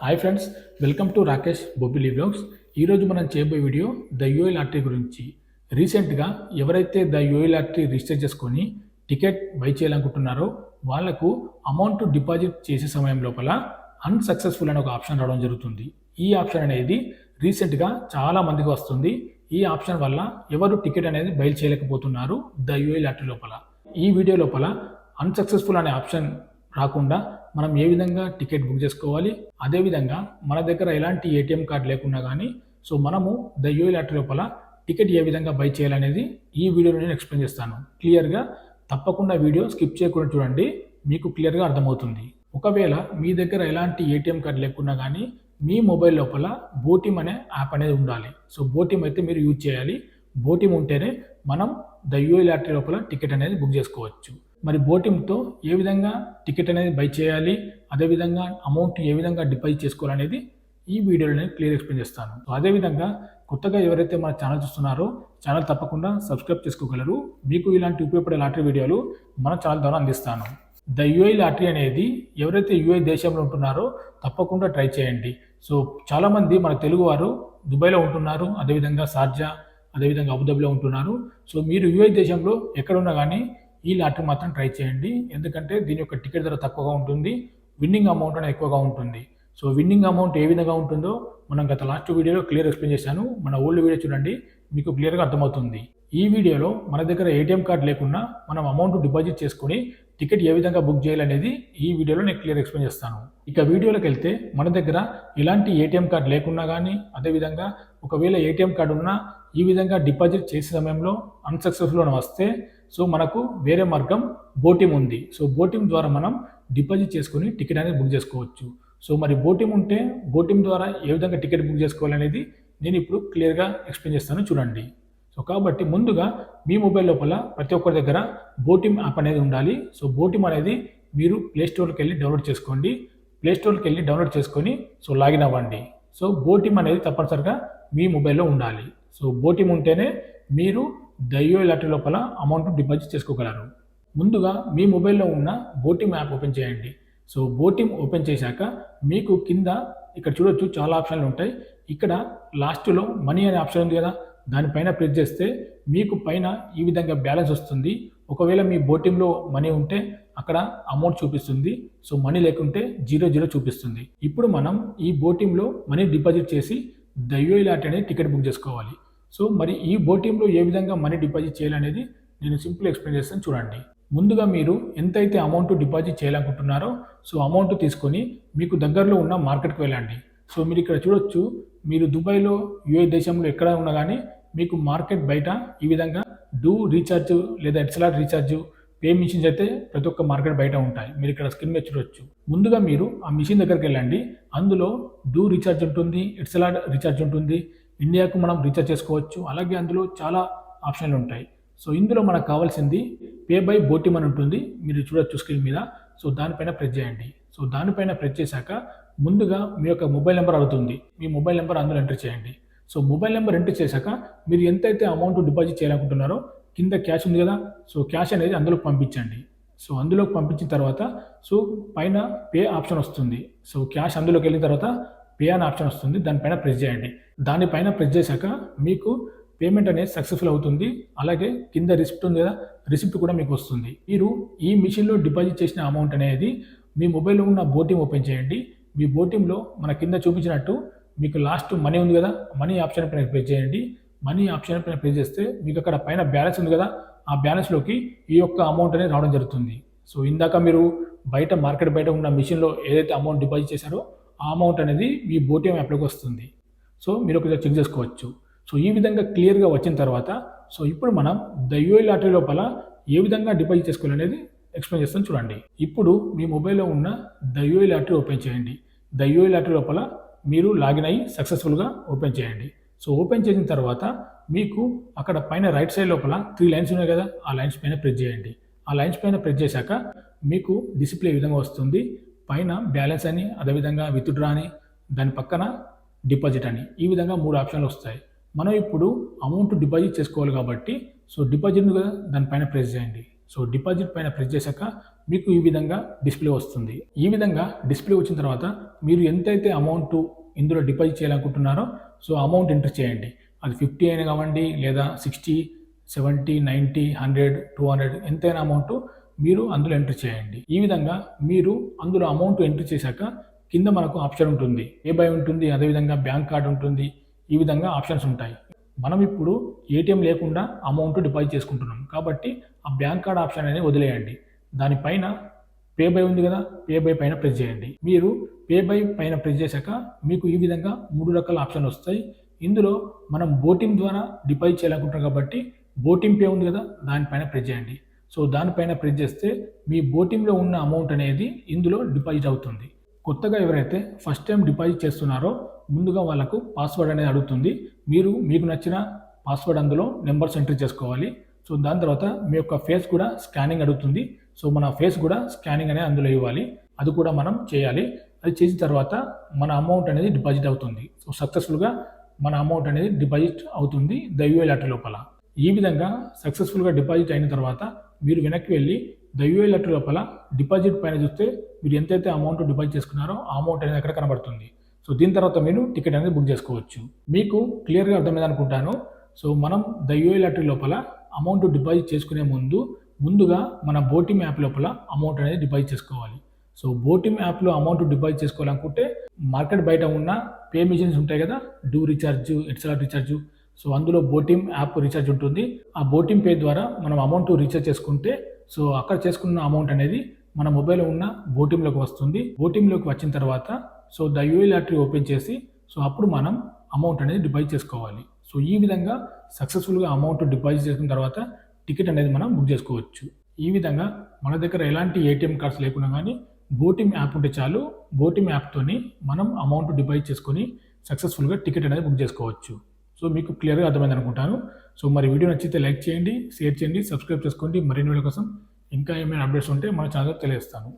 Hi friends, welcome to Rakesh Bobbili vlogs. ఈరోజు మనం చేయబోయే వీడియో ద యూఏ లాటరీ గురించి. రీసెంట్గా ఎవరైతే ద యూఏ లాటరీ రిజిస్టర్ చేసుకొని టికెట్ బై చేయాలనుకుంటున్నారో వాళ్లకు అమౌంట్ డిపాజిట్ చేసే సమయం లోపల అన్సక్సెస్ఫుల్ అనే ఒక ఆప్షన్ రావడం జరుగుతుంది. ఈ ఆప్షన్ అనేది రీసెంట్గా చాలా మందికి వస్తుంది. ఈ ఆప్షన్ వల్ల ఎవరు టికెట్ అనేది బై చేయలేకపోతున్నారు ద యూఏ లాటరీ లోపల. ఈ వీడియో లోపల అన్సక్సెస్ఫుల్ అనే ఆప్షన్ రాకుండా మనం ఏ విధంగా టికెట్ బుక్ చేసుకోవాలి, అదేవిధంగా మన దగ్గర ఎలాంటి ఏటీఎం కార్డ్ లేకున్నా కానీ మనము ద యూఏ లాటరీ లోపల టికెట్ ఏ విధంగా బై చేయాలనేది ఈ వీడియోలో నేను ఎక్స్ప్లెయిన్ చేస్తాను. క్లియర్గా తప్పకుండా వీడియో స్కిప్ చేయకుండా చూడండి, మీకు క్లియర్గా అర్థమవుతుంది. ఒకవేళ మీ దగ్గర ఎలాంటి ఏటీఎం కార్డ్ లేకున్నా కానీ మీ మొబైల్ లోపల బోటిమ్ అనే యాప్ అనేది ఉండాలి. బోటిమ్ అయితే మీరు యూజ్ చేయాలి. బోటిమ్ ఉంటేనే మనం ద యూఏ లాటరీ లోపల టికెట్ అనేది బుక్ చేసుకోవచ్చు. మరి బోటిమ్తో ఏ విధంగా టికెట్ అనేది బై చేయాలి, అదేవిధంగా అమౌంట్ ఏ విధంగా డిపాజిట్ చేసుకోవాలనేది ఈ వీడియోలో నేను క్లియర్ ఎక్స్ప్లెయిన్ చేస్తాను. అదేవిధంగా కొత్తగా ఎవరైతే మన ఛానల్ చూస్తున్నారో ఛానల్ తప్పకుండా సబ్స్క్రైబ్ చేసుకోగలరు. మీకు ఇలాంటి ఉపయోగపడే లాటరీ వీడియోలు మన ఛానల్ ద్వారా అందిస్తాను. ద యూఏ లాటరీ అనేది ఎవరైతే యూఏ దేశంలో ఉంటున్నారో తప్పకుండా ట్రై చేయండి. చాలామంది మన తెలుగు వారు దుబాయ్లో ఉంటున్నారు, అదేవిధంగా షార్జా, అదేవిధంగా అబుదాబిలో ఉంటున్నారు. మీరు యూఏ దేశంలో ఎక్కడున్నా కానీ ఈ లాటరీ మాత్రం ట్రై చేయండి. ఎందుకంటే దీని యొక్క టికెట్ ధర తక్కువగా ఉంటుంది, విన్నింగ్ అమౌంట్ అనేది ఎక్కువగా ఉంటుంది. విన్నింగ్ అమౌంట్ ఏ విధంగా ఉంటుందో మనం గత లాస్ట్ వీడియోలో క్లియర్ ఎక్స్ప్లెయిన్ చేశాను. మన ఓల్డ్ వీడియో చూడండి, మీకు క్లియర్గా అర్థమవుతుంది. ఈ వీడియోలో మన దగ్గర ఏటీఎం కార్డ్ లేకున్నా మనం అమౌంట్ డిపాజిట్ చేసుకొని టికెట్ ఏ విధంగా బుక్ చేయాలనేది ఈ వీడియోలో నేను క్లియర్ ఎక్స్ప్లెయిన్ చేస్తాను. ఇక వీడియోలోకి వెళ్తే మన దగ్గర ఎలాంటి ఏటీఎం కార్డ్ లేకున్నా కానీ, అదేవిధంగా ఒకవేళ ఏటీఎం కార్డు ఉన్నా ఈ విధంగా డిపాజిట్ చేసే సమయంలో అన్సక్సెస్ఫుల్ అని వస్తే మనకు వేరే మార్గం బోటిమ్ ఉంది. బోటిమ్ ద్వారా మనం డిపాజిట్ చేసుకొని టికెట్ అనేది బుక్ చేసుకోవచ్చు. మరి బోటిమ్ ఉంటే బోటిమ్ ద్వారా ఏ విధంగా టికెట్ బుక్ చేసుకోవాలనేది నేను ఇప్పుడు క్లియర్గా ఎక్స్ప్లెయిన్ చేస్తాను చూడండి. కాబట్టి ముందుగా మీ మొబైల్ లోపల ప్రతి ఒక్కరి దగ్గర బోటిమ్ యాప్ అనేది ఉండాలి. బోటిమ్ అనేది మీరు ప్లేస్టోర్కి వెళ్ళి డౌన్లోడ్ చేసుకోండి. ప్లేస్టోర్కి వెళ్ళి డౌన్లోడ్ చేసుకొని లాగిన్ అవ్వండి. బోటిమ్ అనేది తప్పనిసరిగా మీ మొబైల్లో ఉండాలి. బోటిమ్ ఉంటేనే మీరు ద యూఏ లాటరీ లోపల అమౌంట్ డిపాజిట్ చేసుకోగలరు. ముందుగా మీ మొబైల్లో ఉన్న బోటిమ్ యాప్ ఓపెన్ చేయండి. బోటిమ్ ఓపెన్ చేశాక మీకు కింద ఇక్కడ చూడొచ్చు చాలా ఆప్షన్లు ఉంటాయి. ఇక్కడ లాస్ట్లో మనీ అనే ఆప్షన్ ఉంది కదా, దానిపైన ప్రెస్ చేస్తే మీకు పైన ఈ విధంగా బ్యాలెన్స్ వస్తుంది. ఒకవేళ మీ బోటిమ్లో మనీ ఉంటే అక్కడ అమౌంట్ చూపిస్తుంది, మనీ లేకుంటే 0 చూపిస్తుంది. ఇప్పుడు మనం ఈ బోటిమ్లో మనీ డిపాజిట్ చేసి ద యూఏ లాటరీ అనేది టికెట్ బుక్ చేసుకోవాలి. మరి ఈ బోటిమ్లో ఏ విధంగా మనీ డిపాజిట్ చేయాలనేది నేను సింపుల్ ఎక్స్ప్లెయిన్ చేస్తాను చూడండి. ముందుగా మీరు ఎంతైతే అమౌంట్ డిపాజిట్ చేయాలనుకుంటున్నారో అమౌంట్ తీసుకొని మీకు దగ్గరలో ఉన్న మార్కెట్కి వెళ్ళండి. మీరు ఇక్కడ చూడొచ్చు, మీరు దుబాయ్లో యూఏ దేశంలో ఎక్కడ ఉన్నా కానీ మీకు మార్కెట్ బయట ఈ విధంగా డూ రీఛార్జ్ లేదా ఎట్సలాట్ రీఛార్జ్ పే మిషన్స్ అయితే ప్రతి ఒక్క మార్కెట్ బయట ఉంటాయి. మీరు ఇక్కడ స్క్రీన్ మీద చూడొచ్చు. ముందుగా మీరు ఆ మిషన్ దగ్గరికి వెళ్ళండి. అందులో డూ రీఛార్జ్ ఉంటుంది, ఎట్సలాట్ రీఛార్జ్ ఉంటుంది, ఇండియాకు మనం రీఛార్జ్ చేసుకోవచ్చు. అలాగే అందులో చాలా ఆప్షన్లు ఉంటాయి. ఇందులో మనకు కావాల్సింది పే బై బోటిమ్ అని ఉంటుంది, మీరు చూడొచ్చు స్క్రీన్ మీద. దానిపైన ప్రెస్ చేయండి. దానిపైన ప్రెస్ చేశాక ముందుగా మీ యొక్క మొబైల్ నెంబర్ అడుగుతుంది. మీ మొబైల్ నెంబర్ అందులో ఎంటర్ చేయండి. మొబైల్ నెంబర్ ఎంటర్ చేశాక మీరు ఎంతైతే అమౌంట్ డిపాజిట్ చేయాలనుకుంటున్నారో కింద క్యాష్ ఉంది కదా, క్యాష్ అనేది అందులో పంపించండి. అందులోకి పంపించిన తర్వాత పైన పే ఆప్షన్ వస్తుంది. క్యాష్ అందులోకి వెళ్ళిన తర్వాత పే అనే ఆప్షన్ వస్తుంది, దానిపైన ప్రెస్ చేయండి. దానిపైన ప్రెస్ చేశాక మీకు పేమెంట్ అనేది సక్సెస్ఫుల్ అవుతుంది. అలాగే కింద రిసిప్ట్ ఉంది కదా, రిసిప్ట్ కూడా మీకు వస్తుంది. మీరు ఈ మిషన్లో డిపాజిట్ చేసిన అమౌంట్ అనేది మీ మొబైల్లో ఉన్న బోటిమ్ ఓపెన్ చేయండి. మీ బోటింగ్లో మన కింద చూపించినట్టు మీకు లాస్ట్ మనీ ఉంది కదా, మనీ ఆప్షన్ పైన ప్రెస్ చేయండి. మనీ ఆప్షన్ పైన ప్రెస్ చేస్తే మీకు అక్కడ పైన బ్యాలెన్స్ ఉంది కదా, ఆ బ్యాలెన్స్లోకి ఈ యొక్క అమౌంట్ అనేది రావడం జరుగుతుంది. ఇందాక మీరు బయట మార్కెట్ బయట ఉన్న మిషన్లో ఏదైతే అమౌంట్ డిపాజిట్ చేశారో ఆ అమౌంట్ అనేది మీ బోటిమ్ యాప్లోకి వస్తుంది. మీరు ఒకసారి చెక్ చేసుకోవచ్చు. ఈ విధంగా క్లియర్గా వచ్చిన తర్వాత ఇప్పుడు మనం ద యూఏ లాటరీ లోపల ఏ విధంగా డిపాజిట్ చేసుకోవాలనేది ఎక్స్ప్లెయిన్ చేస్తాను చూడండి. ఇప్పుడు మీ మొబైల్లో ఉన్న ద యూఏ లాటరీ ఓపెన్ చేయండి. ద యూఏ లాటరీ లోపల మీరు లాగిన్ అయ్యి సక్సెస్ఫుల్గా ఓపెన్ చేయండి. ఓపెన్ చేసిన తర్వాత మీకు అక్కడ పైన రైట్ సైడ్ లోపల 3 లైన్స్ ఉన్నాయి కదా, ఆ లైన్స్ పైన ప్రెస్ చేయండి. ఆ లైన్స్ పైన ప్రెస్ చేశాక మీకు డిస్ప్లే ఈ విధంగా వస్తుంది. పైన బ్యాలెన్స్ అని, అదేవిధంగా విత్డ్రా అని, దాని పక్కన డిపాజిట్ అని, ఈ విధంగా 3 ఆప్షన్లు వస్తాయి. మనం ఇప్పుడు అమౌంట్ డిపాజిట్ చేసుకోవాలి కాబట్టి డిపాజిట్ కదా, దానిపైన ప్రెస్ చేయండి. సో డిపాజిట్ పైన ప్రెస్ చేశాక మీకు ఈ విధంగా డిస్ప్లే వస్తుంది. ఈ విధంగా డిస్ప్లే వచ్చిన తర్వాత మీరు ఎంతైతే అమౌంట్ ఇందులో డిపాజిట్ చేయాలనుకుంటున్నారో సో అమౌంట్ ఎంటర్ చేయండి. అది 50 అయినా కావండి, లేదా 60, 70, 90, 100, 200 ఎంతైనా అమౌంట్ మీరు అందులో ఎంటర్ చేయండి. ఈ విధంగా మీరు అందులో అమౌంట్ ఎంటర్ చేశాక కింద మనకు ఆప్షన్ ఉంటుంది, ఏ బై ఉంటుంది, అదేవిధంగా బ్యాంక్ కార్డ్ ఉంటుంది. ఈ విధంగా ఆప్షన్స్ ఉంటాయి. మనం ఇప్పుడు ఏటీఎం లేకుండా అమౌంట్ డిపాజిట్ చేసుకుంటున్నాం కాబట్టి ఆ బ్యాంక్ కార్డ్ ఆప్షన్ అనేది వదిలేయండి. దానిపైన పే బై ఉంది కదా, పే బై పైన ప్రెస్ చేయండి. మీరు పే బై పైన ప్రెస్ చేశాక మీకు ఈ విధంగా 3 రకాల ఆప్షన్లు వస్తాయి. ఇందులో మనం బోటిం ద్వారా డిపాజిట్ చేయాలనుకుంటున్నాం కాబట్టి బోటిం పే ఉంది కదా, దానిపైన ప్రెస్ చేయండి. సో దానిపైన ప్రెస్ చేస్తే మీ బోటింలో ఉన్న అమౌంట్ అనేది ఇందులో డిపాజిట్ అవుతుంది. కొత్తగా ఎవరైతే ఫస్ట్ టైం డిపాజిట్ చేస్తున్నారో ముందుగా వాళ్ళకు పాస్వర్డ్ అనేది అడుగుతుంది. మీకు నచ్చిన పాస్వర్డ్ అందులో నెంబర్స్ ఎంటర్ చేసుకోవాలి. సో దాని తర్వాత మీ యొక్క ఫేస్ కూడా స్కానింగ్ అడుగుతుంది. సో మన ఫేస్ కూడా స్కానింగ్ అనేది అందులో ఇవ్వాలి. అది కూడా మనం చేయాలి. అది చేసిన తర్వాత మన అమౌంట్ అనేది డిపాజిట్ అవుతుంది. సో సక్సెస్ఫుల్గా మన అమౌంట్ అనేది డిపాజిట్ అవుతుంది ద యూఏ లాటరీ లోపల. ఈ విధంగా సక్సెస్ఫుల్గా డిపాజిట్ అయిన తర్వాత మీరు వెనక్కి వెళ్ళి ద యూఏ లాటరీ లోపల డిపాజిట్ పైన చూస్తే మీరు ఎంతైతే అమౌంట్ డిపాజిట్ చేసుకున్నారో ఆ అమౌంట్ అనేది అక్కడ కనబడుతుంది. సో దీని తర్వాత మీరు టికెట్ అనేది బుక్ చేసుకోవచ్చు. మీకు క్లియర్గా అర్థమైంది అనుకుంటాను. సో మనం ద యూఏ లాటరీ లోపల అమౌంట్ డిపాజిట్ చేసుకునే ముందుగా మన బోటిం యాప్ లోపల అమౌంట్ అనేది డిపాజిట్ చేసుకోవాలి. సో బోటిం యాప్లో అమౌంట్ డిపాజిట్ చేసుకోవాలనుకుంటే మార్కెట్ బయట ఉన్న పే మెషిన్స్ ఉంటాయి కదా, డూ రీఛార్జ్, ఎట్సెలాట్ రీఛార్జ్. సో అందులో బోటిం యాప్ రీఛార్జ్ ఉంటుంది. ఆ బోటిం పే ద్వారా మనం అమౌంట్ రీఛార్జ్ చేసుకుంటే సో అక్కడ చేసుకున్న అమౌంట్ అనేది మన మొబైల్లో ఉన్న బోటింలోకి వస్తుంది. బోటింలోకి వచ్చిన తర్వాత సో ద యూఏ లాటరీ ఓపెన్ చేసి సో అప్పుడు మనం అమౌంట్ అనేది డిపాజిట్ చేసుకోవాలి. సో ఈ విధంగా సక్సెస్ఫుల్గా అమౌంట్ డిపాజిట్ చేసుకున్న తర్వాత టికెట్ అనేది మనం బుక్ చేసుకోవచ్చు. ఈ విధంగా మన దగ్గర ఎలాంటి ఏటీఎం కార్డ్స్ లేకున్నా కానీ బోటిం యాప్ ఉంటే చాలు. బోటిం యాప్తోని మనం అమౌంట్ డిపాజిట్ చేసుకొని సక్సెస్ఫుల్గా టికెట్ అనేది బుక్ చేసుకోవచ్చు. సో మీకు క్లియర్గా అర్థమైంది అనుకుంటాను. సో మరి వీడియో నచ్చితే లైక్ చేయండి, షేర్ చేయండి, సబ్స్క్రైబ్ చేసుకోండి. మరిన్ని వీడియో కోసం ఇంకా ఏమైనా అప్డేట్స్ ఉంటే మన ఛానల్లో తెలియజేస్తాను.